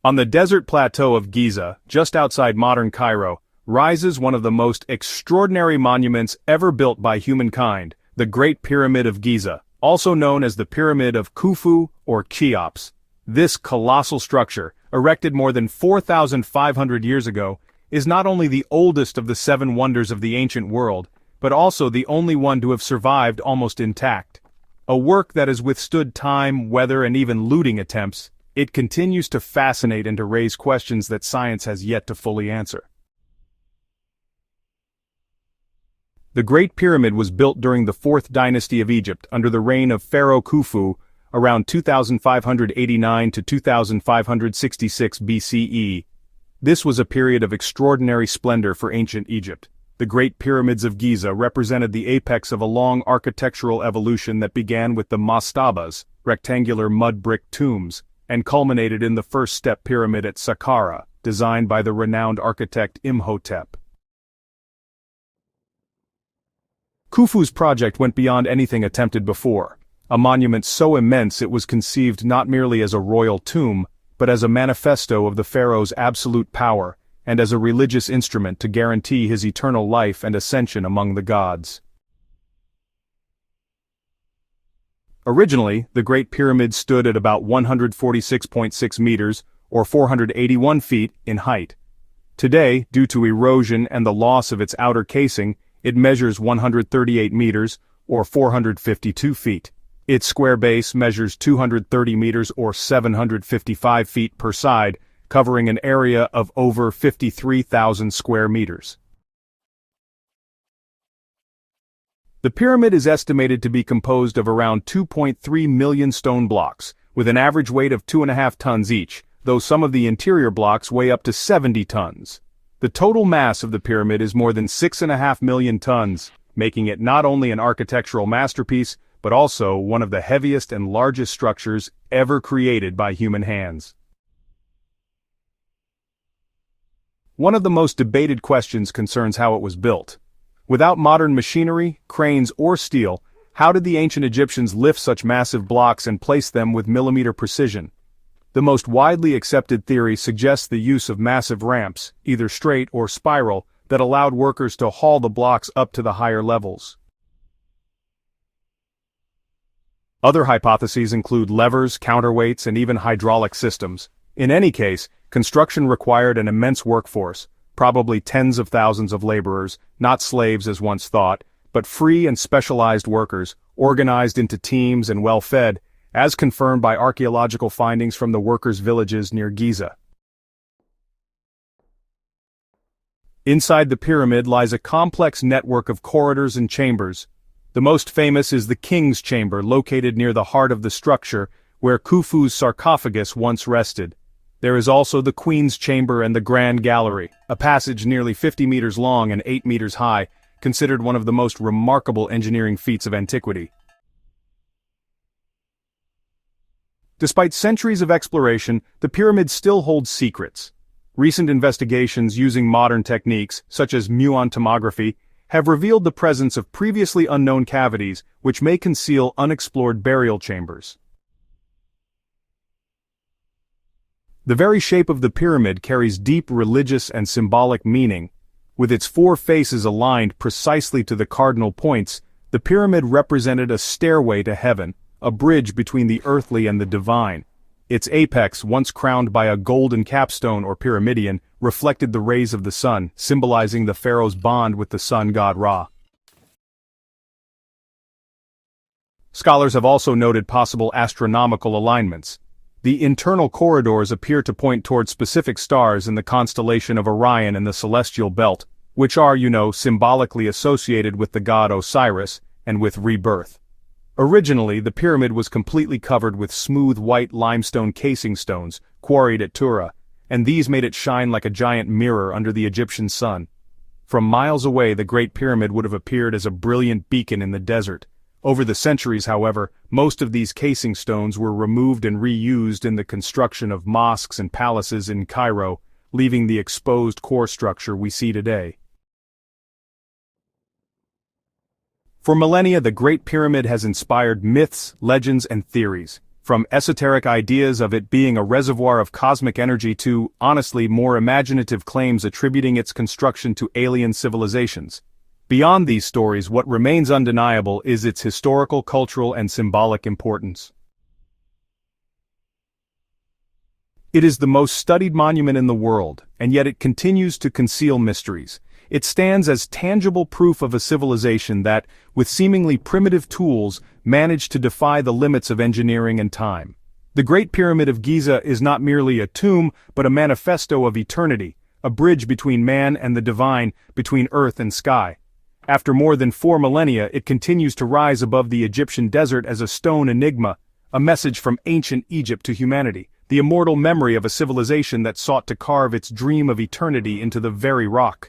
On the desert plateau of Giza, just outside modern Cairo, rises one of the most extraordinary monuments ever built by humankind, the Great Pyramid of Giza, also known as the Pyramid of Khufu or Cheops. This colossal structure, erected more than 4,500 years ago, is not only the oldest of the seven wonders of the ancient world, but also the only one to have survived almost intact. A work that has withstood time, weather, and even looting attempts, it continues to fascinate and to raise questions that science has yet to fully answer. The Great Pyramid was built during the 4th dynasty of Egypt under the reign of Pharaoh Khufu around 2589 to 2566 BCE. This was a period of extraordinary splendor for ancient Egypt. The Great Pyramids of Giza represented the apex of a long architectural evolution that began with the mastabas, rectangular mud brick tombs, and culminated in the first step pyramid at Saqqara, designed by the renowned architect Imhotep. Khufu's project went beyond anything attempted before, a monument so immense it was conceived not merely as a royal tomb, but as a manifesto of the pharaoh's absolute power, and as a religious instrument to guarantee his eternal life and ascension among the gods. Originally, the Great Pyramid stood at about 146.6 meters, or 481 feet, in height. Today, due to erosion and the loss of its outer casing, it measures 138 meters, or 452 feet. Its square base measures 230 meters or 755 feet per side, covering an area of over 53,000 square meters. The pyramid is estimated to be composed of around 2.3 million stone blocks, with an average weight of 2.5 tons each, though some of the interior blocks weigh up to 70 tons. The total mass of the pyramid is more than 6.5 million tons, making it not only an architectural masterpiece, but also one of the heaviest and largest structures ever created by human hands. One of the most debated questions concerns how it was built. Without modern machinery, cranes, or steel, how did the ancient Egyptians lift such massive blocks and place them with millimeter precision? The most widely accepted theory suggests the use of massive ramps, either straight or spiral, that allowed workers to haul the blocks up to the higher levels. Other hypotheses include levers, counterweights, and even hydraulic systems. In any case, construction required an immense workforce, probably tens of thousands of laborers, not slaves as once thought, but free and specialized workers, organized into teams and well-fed, as confirmed by archaeological findings from the workers' villages near Giza. Inside the pyramid lies a complex network of corridors and chambers. The most famous is the King's Chamber, located near the heart of the structure, where Khufu's sarcophagus once rested. There is also the Queen's Chamber and the Grand Gallery, a passage nearly 50 meters long and 8 meters high, considered one of the most remarkable engineering feats of antiquity. Despite centuries of exploration, the pyramid still holds secrets. Recent investigations using modern techniques, such as muon tomography, have revealed the presence of previously unknown cavities which may conceal unexplored burial chambers. The very shape of the pyramid carries deep religious and symbolic meaning. With its 4 faces aligned precisely to the cardinal points, the pyramid represented a stairway to heaven, a bridge between the earthly and the divine. Its apex, once crowned by a golden capstone or pyramidion, reflected the rays of the sun, symbolizing the pharaoh's bond with the sun god Ra. Scholars have also noted possible astronomical alignments. The internal corridors appear to point toward specific stars in the constellation of Orion and the celestial belt, which are, symbolically associated with the god Osiris and with rebirth. Originally, the pyramid was completely covered with smooth white limestone casing stones, quarried at Tura, and these made it shine like a giant mirror under the Egyptian sun. From miles away, the Great Pyramid would have appeared as a brilliant beacon in the desert. Over the centuries, however, most of these casing stones were removed and reused in the construction of mosques and palaces in Cairo, leaving the exposed core structure we see today. For millennia, the Great Pyramid has inspired myths, legends, and theories. From esoteric ideas of it being a reservoir of cosmic energy to, honestly, more imaginative claims attributing its construction to alien civilizations. Beyond these stories, what remains undeniable is its historical, cultural, and symbolic importance. It is the most studied monument in the world, and yet it continues to conceal mysteries. It stands as tangible proof of a civilization that, with seemingly primitive tools, managed to defy the limits of engineering and time. The Great Pyramid of Giza is not merely a tomb, but a manifesto of eternity, a bridge between man and the divine, between earth and sky. After more than 4 millennia, it continues to rise above the Egyptian desert as a stone enigma, a message from ancient Egypt to humanity, the immortal memory of a civilization that sought to carve its dream of eternity into the very rock.